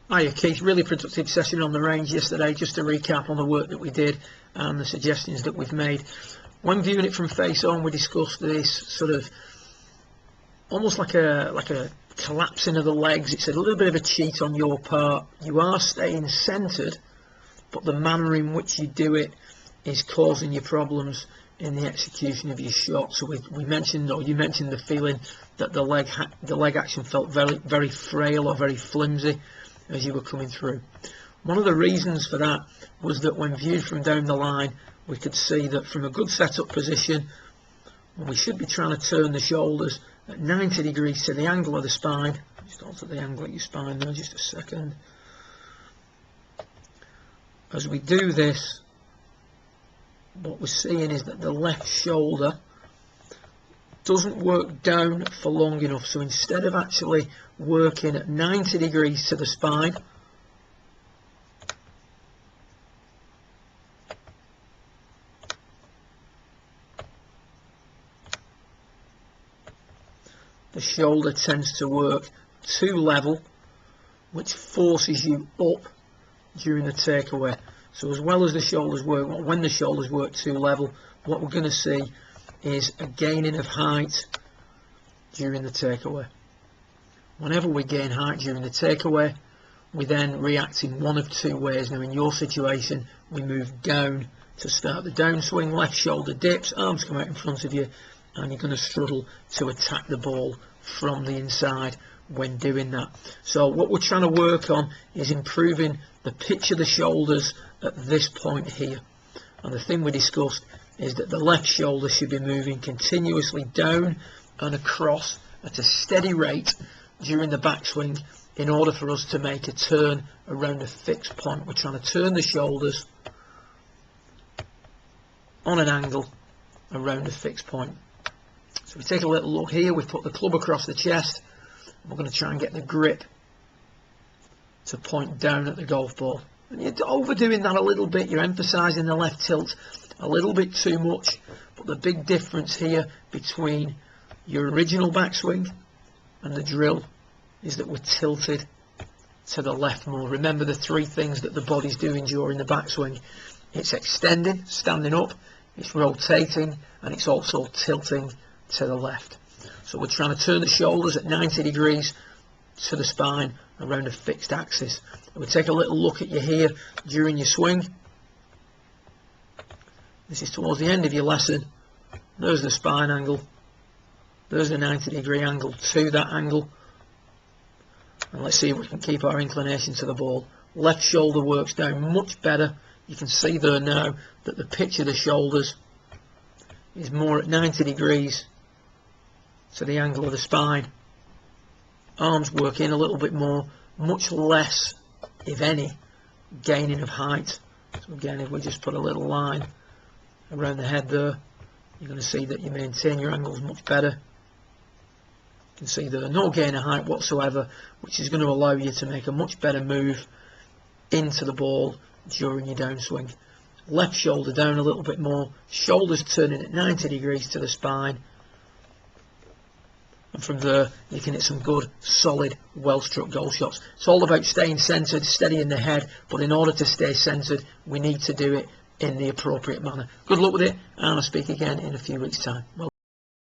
Hiya Keith, really productive session on the range yesterday. Just to recap on the work that we did and the suggestions that we've made. When viewing it from face on, we discussed this sort of almost like a collapsing of the legs. It's a little bit of a cheat on your part. You are staying centered, but the manner in which you do it is causing you problems in the execution of your shot. So we mentioned, or you mentioned, the feeling that the leg action felt very frail or very flimsy as you were coming through. One of the reasons for that was that when viewed from down the line, we could see that from a good setup position, we should be trying to turn the shoulders at 90 degrees to the angle of the spine. Just alter the angle of your spine there just a second. As we do this, what we're seeing is that the left shoulder doesn't work down for long enough. So instead of actually working at 90 degrees to the spine, the shoulder tends to work too level, which forces you up during the takeaway. So as well as the shoulders work, when the shoulders work too level, what we're going to see is a gaining of height during the takeaway. Whenever we gain height during the takeaway, we then react in one of two ways. Now in your situation, we move down to start the downswing, left shoulder dips, arms come out in front of you, and you're going to struggle to attack the ball from the inside when doing that. So what we're trying to work on is improving the pitch of the shoulders at this point here. And the thing we discussed is that the left shoulder should be moving continuously down and across at a steady rate during the backswing in order for us to make a turn around a fixed point. We're trying to turn the shoulders on an angle around a fixed point. So we take a little look here. We've put the club across the chest. We're going to try and get the grip to point down at the golf ball. And you're overdoing that a little bit. You're emphasising the left tilt a little bit too much. But the big difference here between your original backswing and the drill is that we're tilted to the left more. Remember the three things that the body's doing during the backswing. It's extending, standing up, it's rotating, and it's also tilting to the left. So we're trying to turn the shoulders at 90 degrees to the spine around a fixed axis. And we take a little look at you here during your swing. This is towards the end of your lesson. There's the spine angle. There's the 90 degree angle to that angle. And let's see if we can keep our inclination to the ball. Left shoulder works down much better. You can see there now that the pitch of the shoulders is more at 90 degrees to the angle of the spine. Arms work in a little bit more, much less, if any, gaining of height. So again, if we just put a little line around the head there, you're going to see that you maintain your angles much better. You can see there no gain of height whatsoever, which is going to allow you to make a much better move into the ball during your downswing. Left shoulder down a little bit more, shoulders turning at 90 degrees to the spine, and from there you can hit some good, solid, well-struck goal shots. It's all about staying centred, steady in the head, but in order to stay centred, we need to do it in the appropriate manner. Good luck with it, and I'll speak again in a few weeks' time. Well